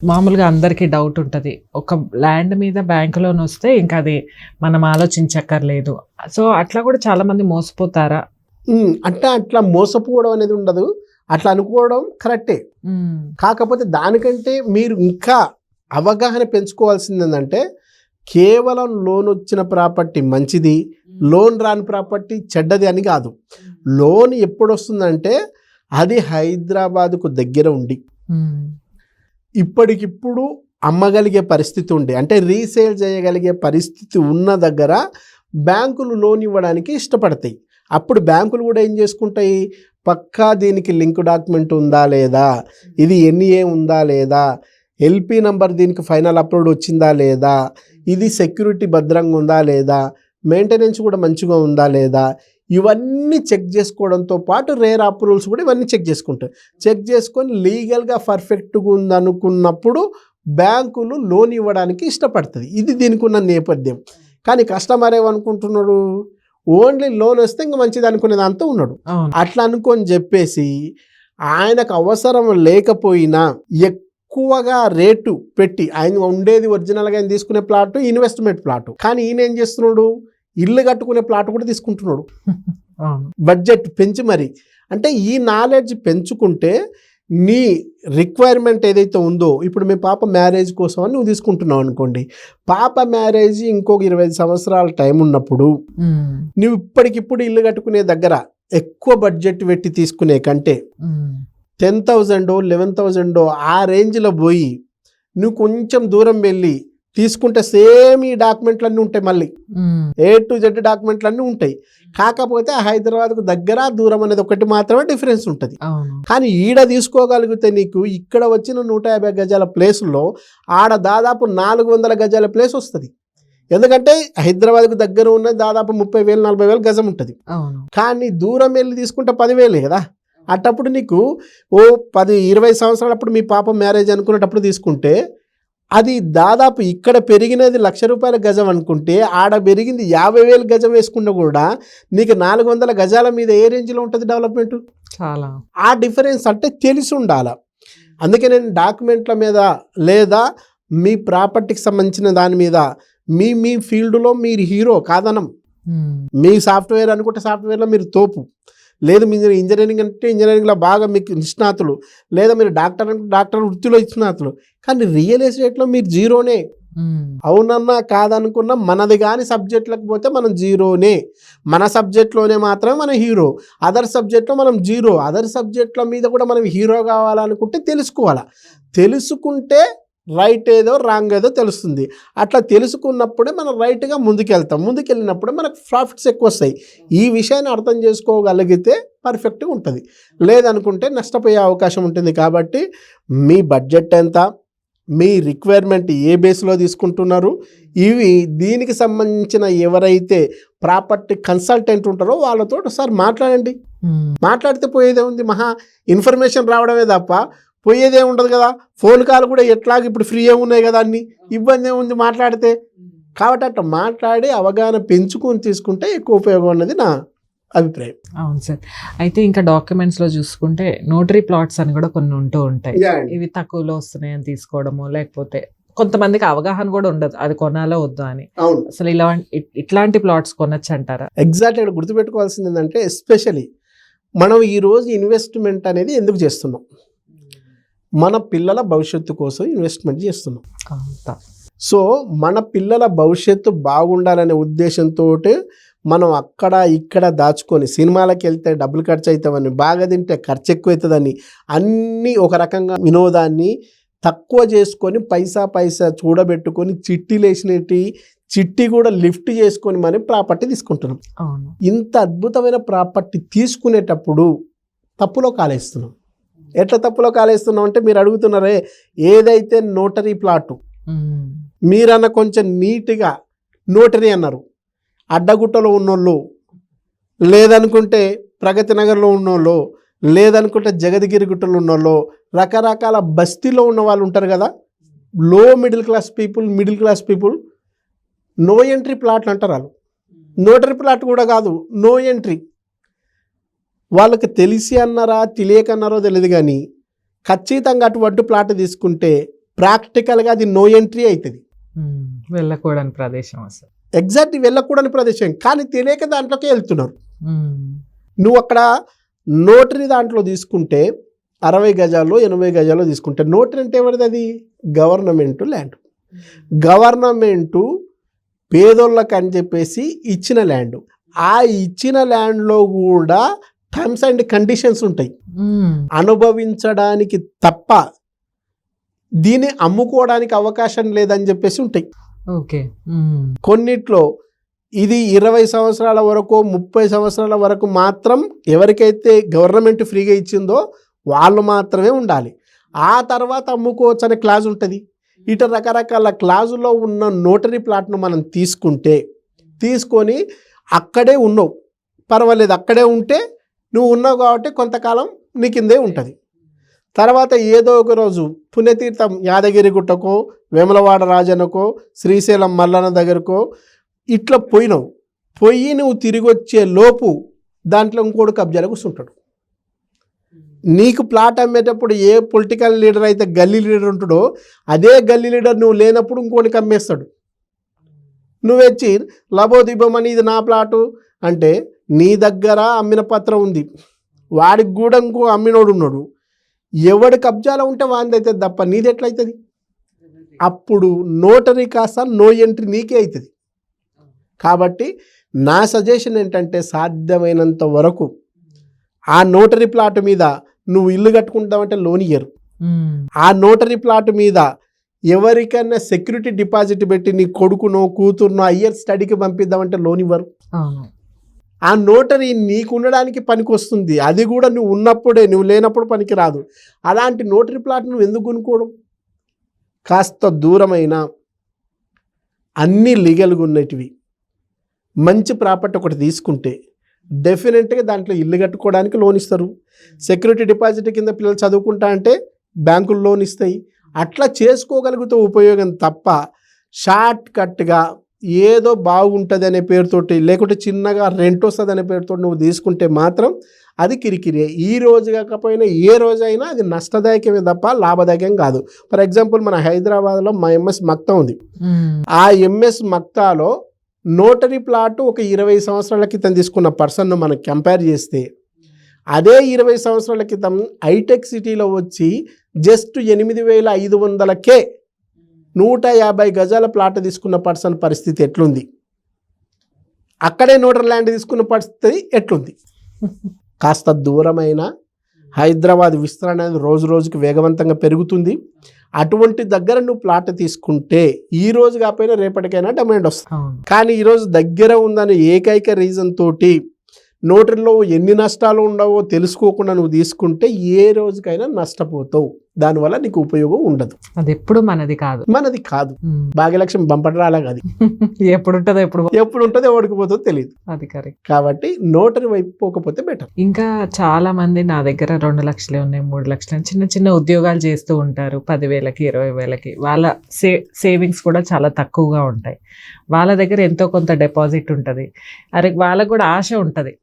మామూలుగా అందరికీ డౌట్ ఉంటది. ఒక ల్యాండ్ మీద బ్యాంక్ లోన్ వస్తే ఇంక అది మనం ఆలోచించక్కర్లేదు. సో, అట్లా కూడా చాలామంది మోసపోతారా? అంటే అట్లా మోసపోవడం అనేది ఉండదు. అట్లా అనుకోవడం కరెక్టే. హ్మ్. కాకపోతే దానికంటే మీరు ఇంకా అవగాహన పెంచుకోవాల్సిందేందంటే, కేవలం లోన్ వచ్చిన ప్రాపర్టీ మంచిది, లోన్ రాని ప్రాపర్టీ చెడ్డది అని కాదు. లోన్ ఎప్పుడొస్తుందంటే అది హైదరాబాద్‌కు దగ్గర ఉండి, హ్మ్. ఇప్పటికిప్పుడు అమ్మగలిగే పరిస్థితి ఉండి, అంటే రీసేల్ చేయగలిగే పరిస్థితి ఉన్న దగ్గర బ్యాంకులు లోన్ ఇవ్వడానికి ఇష్టపడతాయి. అప్పుడు బ్యాంకులు కూడా ఏం చేసుకుంటాయి, పక్కా దీనికి లింక్ డాక్యుమెంట్ ఉందా లేదా, ఇది ఎన్ఏ ఉందా లేదా, ఎల్పి నంబర్ దీనికి ఫైనల్ అప్లోడ్ వచ్చిందా లేదా, ఇది సెక్యూరిటీ భద్రంగా ఉందా లేదా, మెయింటెనెన్స్ కూడా మంచిగా ఉందా లేదా, ఇవన్నీ చెక్ చేసుకోవడంతో పాటు రేర్ అప్రూవల్స్ కూడా ఇవన్నీ చెక్ చేసుకుంటాయి. చెక్ చేసుకొని లీగల్గా పర్ఫెక్ట్గా ఉందనుకున్నప్పుడు బ్యాంకులు లోన్ ఇవ్వడానికి ఇష్టపడుతుంది. ఇది దీనికి ఉన్న నేపథ్యం. కానీ కస్టమర్ ఏమనుకుంటున్నాడు, ఓన్లీ లోన్ వస్తే ఇంకా మంచిది అనుకునేది అంతా ఉన్నాడు. అట్లా అనుకొని చెప్పేసి ఆయనకు అవసరం లేకపోయినా ఎక్కువగా రేటు పెట్టి, ఆయన ఉండేది ఒరిజినల్గా ఆయన తీసుకునే ప్లాట్ ఇన్వెస్ట్మెంట్ ప్లాట్, కానీ ఈయన ఏం చేస్తున్నాడు, ఇల్లు కట్టుకునే ప్లాట్ కూడా తీసుకుంటున్నాడు. బడ్జెట్ పెంచి మరి. అంటే ఈ నాలెడ్జ్ పెంచుకుంటే నీ రిక్వైర్మెంట్ ఏదైతే ఉందో, ఇప్పుడు మీ పాప మ్యారేజ్ కోసం అని నువ్వు తీసుకుంటున్నావు అనుకోండి, పాప మ్యారేజ్ ఇంకొక 25 సంవత్సరాల టైం ఉన్నప్పుడు నువ్వు ఇప్పటికిప్పుడు ఇల్లు కట్టుకునే దగ్గర ఎక్కువ బడ్జెట్ పెట్టి తీసుకునే కంటే 10,000 11,000 ఆ రేంజ్లో పోయి నువ్వు కొంచెం దూరం వెళ్ళి తీసుకుంటే సేమ్ ఈ డాక్యుమెంట్లన్నీ ఉంటాయి. మళ్ళీ A to Z డాక్యుమెంట్లన్నీ ఉంటాయి. కాకపోతే హైదరాబాద్కు దగ్గర దూరం అనేది ఒకటి మాత్రమే డిఫరెన్స్ ఉంటుంది. కానీ ఈడ తీసుకోగలిగితే నీకు ఇక్కడ వచ్చిన 150 గజాల ప్లేస్లో ఆడ దాదాపు 400 గజాల ప్లేస్ వస్తుంది. ఎందుకంటే హైదరాబాద్కు దగ్గర ఉన్న దాదాపు 30,000 40,000 గజం ఉంటుంది. కానీ దూరం వెళ్ళి తీసుకుంటే 10,000 కదా. అట్టప్పుడు నీకు 10-20 సంవత్సరాలప్పుడు మీ పాప మ్యారేజ్ అనుకునేటప్పుడు తీసుకుంటే అది దాదాపు ఇక్కడ పెరిగినది ₹1,00,000 గజం అనుకుంటే ఆడ పెరిగింది 50,000 గజం వేసుకున్నా కూడా నీకు 400 గజాల మీద ఏ రేంజ్లో ఉంటుంది డెవలప్మెంట్. చాలా ఆ డిఫరెన్స్ అంటే తెలిసి ఉండాలి. అందుకే నేను డాక్యుమెంట్ల మీద లేదా మీ ప్రాపర్టీకి సంబంధించిన దాని మీద మీ ఫీల్డ్లో మీరు హీరో కాదనం. మీ సాఫ్ట్వేర్ అనుకుంటే సాఫ్ట్వేర్లో మీరు తోపు, లేదు మీరు ఇంజనీరింగ్ అంటే ఇంజనీరింగ్లో బాగా మీకు నిష్ణాతులు, లేదా మీరు డాక్టర్ అంటే డాక్టర్ వృత్తిలో నిష్ణాతులు, కానీ రియల్ ఎస్టేట్లో మీరు జీరోనే. అవునన్నా కాదనుకున్నా మనది కానీ సబ్జెక్ట్లకు పోతే మనం జీరోనే. మన సబ్జెక్ట్లోనే మాత్రమే మనం హీరో, అదర్ సబ్జెక్ట్లో మనం జీరో. అదర్ సబ్జెక్ట్ల మీద కూడా మనం హీరో కావాలనుకుంటే తెలుసుకోవాలి. తెలుసుకుంటే రైట్ ఏదో రాంగ్ ఏదో తెలుస్తుంది. అట్లా తెలుసుకున్నప్పుడే మనం రైట్గా ముందుకెళ్తాం. ముందుకెళ్ళినప్పుడే మనకు ప్రాఫిట్స్ ఎక్కువ వస్తాయి. ఈ విషయాన్ని అర్థం చేసుకోగలిగితే పర్ఫెక్ట్గా ఉంటుంది. లేదనుకుంటే నష్టపోయే అవకాశం ఉంటుంది. కాబట్టి మీ బడ్జెట్ ఎంత, మీ రిక్వైర్మెంట్ ఏ బేస్లో తీసుకుంటున్నారు, ఇవి దీనికి సంబంధించిన ఎవరైతే ప్రాపర్టీ కన్సల్టెంట్ ఉంటారో వాళ్ళతో ఒకసారి మాట్లాడండి. మాట్లాడితే పోయేదే ఉంది, మహా ఇన్ఫర్మేషన్ రావడమే తప్ప పోయేదే ఉండదు కదా. ఫోన్ కాల్ కూడా ఎట్లాగ ఇప్పుడు ఫ్రీ ఉన్నాయి కదా, అన్ని ఇబ్బంది ఏముంది మాట్లాడితే. కాబట్టి అట్లా మాట్లాడి అవగాహన పెంచుకొని తీసుకుంటే ఎక్కువ ఉపయోగం అన్నది నా అభిప్రాయం. అవును సార్. అయితే ఇంకా డాక్యుమెంట్స్లో చూసుకుంటే నోటరీ ప్లాట్స్ అని కూడా కొన్ని ఉంటూ ఉంటాయి. ఇవి తక్కువలో వస్తున్నాయని తీసుకోవడము, లేకపోతే కొంతమందికి అవగాహన కూడా ఉండదు అది కొనాలో వద్దు అని. అసలు ఇట్లాంటి ప్లాట్స్ కొనొచ్చు అంటారా? ఎగ్జాక్ట్గా ఇక్కడ గుర్తుపెట్టుకోవాల్సింది ఏంటంటే, ఎస్పెషలీ మనం ఈరోజు ఇన్వెస్ట్మెంట్ అనేది ఎందుకు చేస్తున్నాం, మన పిల్లల భవిష్యత్తు కోసం ఇన్వెస్ట్మెంట్ చేస్తున్నాం. సో మన పిల్లల భవిష్యత్తు బాగుండాలనే ఉద్దేశంతో మనం అక్కడ ఇక్కడ దాచుకొని, సినిమాలకు వెళ్తే డబ్బులు ఖర్చు అవుతామని, బాగా తింటే ఖర్చు ఎక్కువ అవుతుందని, అన్నీ ఒక రకంగా వినోదాన్ని తక్కువ చేసుకొని పైసా చూడబెట్టుకొని చిట్టి కూడా లిఫ్ట్ చేసుకొని మరి ప్రాపర్టీ తీసుకుంటున్నాం. ఇంత అద్భుతమైన ప్రాపర్టీ తీసుకునేటప్పుడు తప్పులో కాలేస్తున్నాం. ఎట్లా తప్పులో కాలేస్తున్నాం అంటే, మీరు అడుగుతున్నారే ఏదైతే నోటరీ ప్లాటు మీరన్న కొంచెం నీట్గా నోటరీ అన్నారు, అడ్డగుట్టలో ఉన్నోళ్ళు, లేదనుకుంటే ప్రగతి నగర్లో ఉన్నోళ్ళు, లేదనుకుంటే జగద్గిరి గుట్టలో ఉన్నోళ్ళు, రకరకాల బస్తీలో ఉన్న వాళ్ళు ఉంటారు కదా, low middle class people no entry ప్లాట్లు అంటారు. వాళ్ళు నోటరీ ప్లాట్ కూడా కాదు, నో ఎంట్రీ. వాళ్ళకి తెలిసి అన్నారా తెలియక అన్నారో తెలియదు, కానీ ఖచ్చితంగా అటువంటి ప్లాట్ తీసుకుంటే ప్రాక్టికల్గా అది నో ఎంట్రీ అవుతుంది, వెళ్ళకూడని ప్రదేశం అసలు. ఎగ్జాక్ట్లీ వెళ్ళకూడని ప్రదేశం, కానీ తెలియక దాంట్లోకి వెళ్తున్నారు. నువ్వు అక్కడ నోటరీ దాంట్లో తీసుకుంటే 60 గజాల్లో 80 గజాల్లో తీసుకుంటే నోటరీ అంటే ఎవరిది? అది గవర్నమెంట్ ల్యాండ్. గవర్నమెంటు పేదోళ్ళకి అని చెప్పేసి ఇచ్చిన ల్యాండ్. ఆ ఇచ్చిన ల్యాండ్లో కూడా టర్మ్స్ అండ్ కండిషన్స్ ఉంటాయి, అనుభవించడానికి తప్ప దీన్ని అమ్ముకోవడానికి అవకాశం లేదని చెప్పేసి ఉంటాయి. ఓకే. కొన్నిట్లో ఇది 20 సంవత్సరాల వరకు 30 సంవత్సరాల వరకు మాత్రం ఎవరికైతే గవర్నమెంట్ ఫ్రీగా ఇచ్చిందో వాళ్ళు మాత్రమే ఉండాలి, ఆ తర్వాత అమ్ముకోవచ్చు అనే క్లాజ్ ఉంటుంది. ఇట రకరకాల క్లాజులో ఉన్న నోటరీ ప్లాట్ను మనం తీసుకొని అక్కడే ఉన్నావు, పర్వాలేదు, అక్కడే ఉంటే నువ్వు ఉన్నావు కాబట్టి కొంతకాలం నీ కిందే ఉంటుంది. తర్వాత ఏదో ఒక రోజు పుణ్యతీర్థం యాదగిరి గుట్టకో, వేములవాడ రాజన్నకో, శ్రీశైలం మల్లన్న దగ్గరకో ఇట్లా పోయి నువ్వు తిరిగి వచ్చే లోపు దాంట్లో ఇంకోటి కబ్జాలు కూర్చుంటాడు. నీకు ప్లాట్ అమ్మేటప్పుడు ఏ పొలిటికల్ లీడర్ అయితే గల్లీ లీడర్ ఉంటాడో అదే గల్లీ లీడర్ నువ్వు లేనప్పుడు ఇంకోటికి అమ్మేస్తాడు. నువ్వెచ్చి లబోదిబ్బమని ఇది నా ప్లాటు అంటే నీ దగ్గర అమ్మిన పత్రం ఉంది, వాడికి కూడా ఇంకో అమ్మినోడు ఉన్నాడు, ఎవడి కబ్జాలో ఉంటే వాడిది అయితే తప్ప నీది ఎట్లయితుంది? అప్పుడు నోటరీ కాస్త నో ఎంట్రీ నీకే అవుతుంది. కాబట్టి నా సజెషన్ ఏంటంటే సాధ్యమైనంత వరకు ఆ నోటరీ ప్లాట్ మీద నువ్వు ఇల్లు కట్టుకుంటావంటే లోన్ ఇయ్యరు. ఆ నోటరీ ప్లాట్ మీద ఎవరికైనా సెక్యూరిటీ డిపాజిట్ పెట్టి నీ కొడుకునో కూతురునో హయ్యర్ స్టడీకి పంపిద్దామంటే లోన్ ఇవ్వరు. ఆ నోటరీ నీకు ఉండడానికి పనికి వస్తుంది, అది కూడా నువ్వు ఉన్నప్పుడే, నువ్వు లేనప్పుడు పనికి రాదు. అలాంటి నోటరీ ప్లాట్ నువ్వు ఎందుకు కొనుక్కోవడం? కాస్త దూరమైన అన్నీ లీగల్గా ఉన్నటివి మంచి ప్రాపర్టీ ఒకటి తీసుకుంటే డెఫినెట్గా దాంట్లో ఇల్లు కట్టుకోవడానికి లోన్ ఇస్తారు. సెక్యూరిటీ డిపాజిట్ కింద పిల్లలు చదువుకుంటా అంటే బ్యాంకులు లోన్ ఇస్తాయి. అట్లా చేసుకోగలిగితే ఉపయోగం తప్ప షార్ట్ కట్గా ఏదో బాగుంటుంది అనే పేరుతోటి, లేకుంటే చిన్నగా రెంట్ వస్తుంది అనే పేరుతో నువ్వు తీసుకుంటే మాత్రం అది కిరికిరి. ఈ రోజు కాకపోయినా ఏ రోజైనా అది నష్టదాయకమే తప్ప లాభదాయకం కాదు. ఫర్ ఎగ్జాంపుల్ మన హైదరాబాద్లో మా ఎంఎస్ మక్తా ఉంది. ఆ ఎంఎస్ మక్తాలో నోటరీ ప్లాట్ ఒక 20 సంవత్సరాల క్రితం తీసుకున్న పర్సన్ను మనం కంపేర్ చేస్తే అదే 20 సంవత్సరాల క్రితం హైటెక్ సిటీలో వచ్చి జస్ట్ 8,500కే 150 గజాల ప్లాట్ తీసుకున్న పర్సన్ పరిస్థితి ఎట్లుంది, అక్కడే నోటరీ ల్యాండ్ తీసుకున్న పరిస్థితి ఎట్లుంది? కాస్త దూరమైన హైదరాబాద్ విస్తరణ అనేది రోజు రోజుకి వేగవంతంగా పెరుగుతుంది. అటువంటి దగ్గర నువ్వు ప్లాట్ తీసుకుంటే ఈ రోజు కాకపోయినా రేపటికైనా డిమాండ్ వస్తుంది. కానీ ఈరోజు దగ్గర ఉందని ఏకైక రీజన్ తోటి నోటరీలో ఎన్ని నష్టాలు ఉండవో తెలుసుకోకుండా నువ్వు తీసుకుంటే ఏ రోజుకైనా నష్టపోతావు, దానివల్ల నీకు ఉపయోగం ఉండదు. అది ఎప్పుడు మనది కాదు. భాగ్యలక్ష్మి బంపటరాలా కాదు, ఎప్పుడు ఉంటుందో ఓడికిపోతుందో తెలియదు. అది కరెక్ట్. కాబట్టి నోటరీ వైపు పోకపోతే బెటర్. ఇంకా చాలా మంది నా దగ్గర 2 లక్షలే ఉన్నాయి, 3 లక్షలు చిన్న చిన్న ఉద్యోగాలు చేస్తూ ఉంటారు, 10,000కి 20,000కి. వాళ్ళ సేవింగ్స్ కూడా చాలా తక్కువగా ఉంటాయి. వాళ్ళ దగ్గర ఎంతో కొంత డిపాజిట్ ఉంటుంది. అరే వాళ్ళకు కూడా ఆశ ఉంటుంది,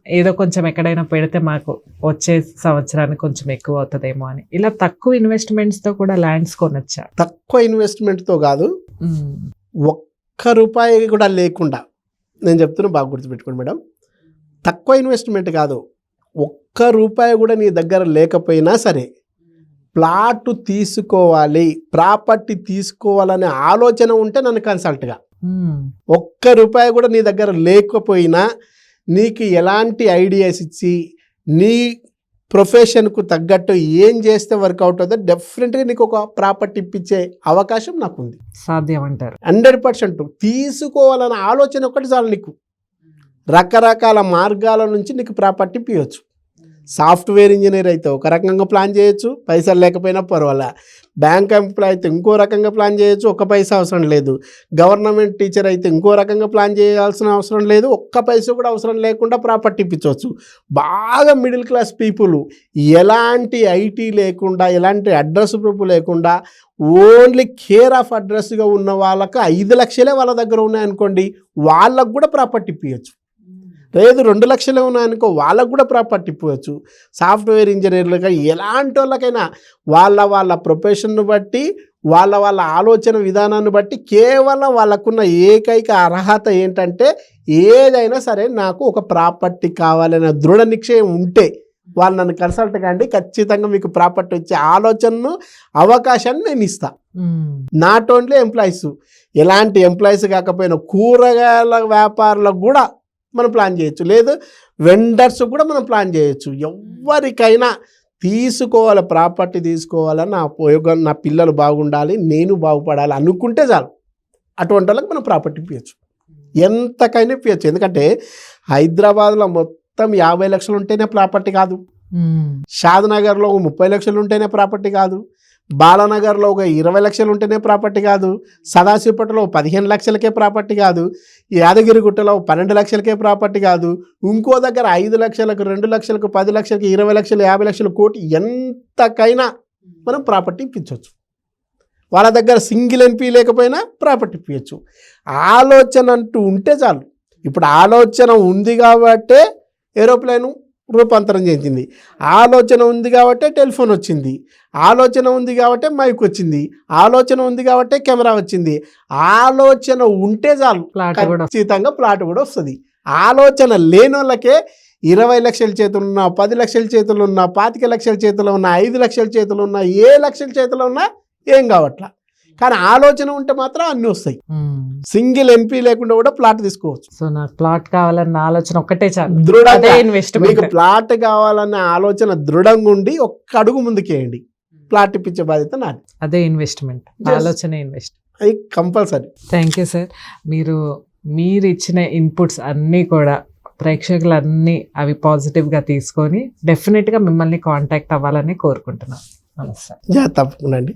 ఏదో కొంచెం ఎక్కడైనా పెడితే మాకు వచ్చే సంవత్సరానికి కొంచెం ఎక్కువ అవుతుందేమో అని. ఇలా తక్కువ ఇన్వెస్ట్మెంట్స్తో కూడా ల్యాండ్స్ కొనొచ్చా? తక్కువ ఇన్వెస్ట్మెంట్తో కాదు, ఒక్క రూపాయి కూడా లేకుండా. నేను చెప్తున్నా, బాగా గుర్తుపెట్టుకోండి మేడం, తక్కువ ఇన్వెస్ట్మెంట్ కాదు, ఒక్క రూపాయి కూడా నీ దగ్గర లేకపోయినా సరే ప్లాట్ తీసుకోవాలి, ప్రాపర్టీ తీసుకోవాలనే ఆలోచన ఉంటే నన్ను కన్సల్ట్గా. ఒక్క రూపాయి కూడా నీ దగ్గర లేకపోయినా నీకు ఎలాంటి ఐడియాస్ ఇచ్చి నీ ప్రొఫెషన్కు తగ్గట్టు ఏం చేస్తే వర్కౌట్ అవుతుందో డెఫినెట్గా నీకు ఒక ప్రాపర్టీ ఇప్పించే అవకాశం నాకు ఉంది. సాధ్యం అంటారు? 100%. తీసుకోవాలన్న ఆలోచన ఒకటి చాలు. నీకు రకరకాల మార్గాల నుంచి నీకు ప్రాపర్టీ ఇప్పించవచ్చు. సాఫ్ట్వేర్ ఇంజనీర్ అయితే ఒక రకంగా ప్లాన్ చేయొచ్చు, పైసలు లేకపోయినా పర్వాలే. బ్యాంక్ ఎంప్లాయ్ అయితే ఇంకో రకంగా ప్లాన్ చేయొచ్చు, ఒక్క పైసా అవసరం లేదు. గవర్నమెంట్ టీచర్ అయితే ఇంకో రకంగా ప్లాన్ చేయాల్సిన అవసరం లేదు, ఒక్క పైసా కూడా అవసరం లేకుండా ప్రాపర్టీ ఇప్పించవచ్చు. బాగా మిడిల్ క్లాస్ పీపుల్, ఎలాంటి ఐటీ లేకుండా, ఎలాంటి అడ్రస్ ప్రూఫ్ లేకుండా, ఓన్లీ కేర్ ఆఫ్ అడ్రస్గా ఉన్న వాళ్ళకి 5 లక్షలే వాళ్ళ దగ్గర ఉన్నాయనుకోండి, వాళ్ళకు కూడా ప్రాపర్టీ ఇప్పించవచ్చు. లేదు 2 లక్షలే ఉన్నాయనుకో, వాళ్ళకు కూడా ప్రాపర్టీ ఇవ్వచ్చు. సాఫ్ట్వేర్ ఇంజనీర్లుగా ఎలాంటి వాళ్ళకైనా వాళ్ళ ప్రొఫెషన్ను బట్టి వాళ్ళ ఆలోచన విధానాన్ని బట్టి కేవలం వాళ్ళకున్న ఏకైక అర్హత ఏంటంటే ఏదైనా సరే నాకు ఒక ప్రాపర్టీ కావాలనే దృఢ నిశ్చయం ఉంటే వాళ్ళు నన్ను కన్సల్ట్ కండి, ఖచ్చితంగా మీకు ప్రాపర్టీ వచ్చే ఆలోచనను అవకాశాన్ని నేను ఇస్తా. నాట్ ఓన్లీ ఎంప్లాయీస్, ఎలాంటి ఎంప్లాయీస్ కాకపోయినా కూరగాయల వ్యాపారులకు కూడా మనం ప్లాన్ చేయొచ్చు, లేదు వెండర్స్ కూడా మనం ప్లాన్ చేయొచ్చు. ఎవరికైనా తీసుకోవాలి, ప్రాపర్టీ తీసుకోవాలని నా ఉపయోగం, నా పిల్లలు బాగుండాలి, నేను బాగుపడాలి అనుకుంటే చాలు, అటువంటి వాళ్ళకి మనం ప్రాపర్టీ ఇప్పించచ్చు, ఎంతకైనా ఇప్పించచ్చు. ఎందుకంటే హైదరాబాద్లో మొత్తం 50 లక్షలు ఉంటేనే ప్రాపర్టీ కాదు, షాద్నగర్లో 30 లక్షలు ఉంటేనే ప్రాపర్టీ కాదు, బాలానగర్లో 20 లక్షలు ఉంటేనే ప్రాపర్టీ కాదు, సదాశివపేటలో 15 లక్షలకే ప్రాపర్టీ కాదు, యాదగిరిగుట్టలో 12 లక్షలకే ప్రాపర్టీ కాదు, ఇంకో దగ్గర 5 లక్షలకు, 2 లక్షలకు, 10 లక్షలకు, 20 లక్షలు, 50 లక్షలు, కోటి, ఎంతకైనా మనం ప్రాపర్టీ ఇప్పించవచ్చు. వాళ్ళ దగ్గర సింగిల్ ఎన్పీ లేకపోయినా ప్రాపర్టీ ఇప్పించచ్చు. ఆలోచన అంటూ ఉంటే చాలు. ఇప్పుడు ఆలోచన ఉంది కాబట్టే ఏరోప్లేను రూపాంతరం చెందింది, ఆలోచన ఉంది కాబట్టే టెలిఫోన్ వచ్చింది, ఆలోచన ఉంది కాబట్టే మైక్ వచ్చింది, ఆలోచన ఉంది కాబట్టే కెమెరా వచ్చింది. ఆలోచన ఉంటే చాలు, ఖచ్చితంగా ప్లాట్ కూడా వస్తుంది. ఆలోచన లేని వాళ్ళకే 20 లక్షల చేతులు ఉన్నా, 10 లక్షల చేతులు ఉన్నా, 25 లక్షల చేతులు ఉన్నా, 5 లక్షల చేతులు ఉన్నా, ఏ లక్షల చేతులు ఉన్నా ఏం కావట్లా. కానీ ఆలోచన ఉంటే మాత్రం అన్నీ వస్తాయి. సింగిల్ ఎంపీ లేకుండా కూడా ప్లాట్ తీసుకోవచ్చు. సో నాకు ప్లాట్ కావాలన్న ఆలోచన ఒక్కటే చాలు, దృఢంగా ఇన్వెస్ట్మెంట్. మీకు ప్లాట్ కావాలన్న ఆలోచన దృఢంగా ఉండి ఒక్క అడుగు ముందుకేయండి, ప్లాట్ ఇప్పించే బాధ్యత నాది. అదే ఇన్వెస్ట్మెంట్, ఆలోచన ఇన్వెస్ట్, అది కంపల్సరీ. Thank you sir. మీరు ఇచ్చిన ఇన్పుట్స్ అన్నీ కూడా ప్రేక్షకులన్నీ అవి పాజిటివ్గా తీసుకొని డెఫినెట్గా మిమ్మల్ని కాంటాక్ట్ అవ్వాలని కోరుకుంటున్నాను. నమస్తే. తప్పకుండా అండి.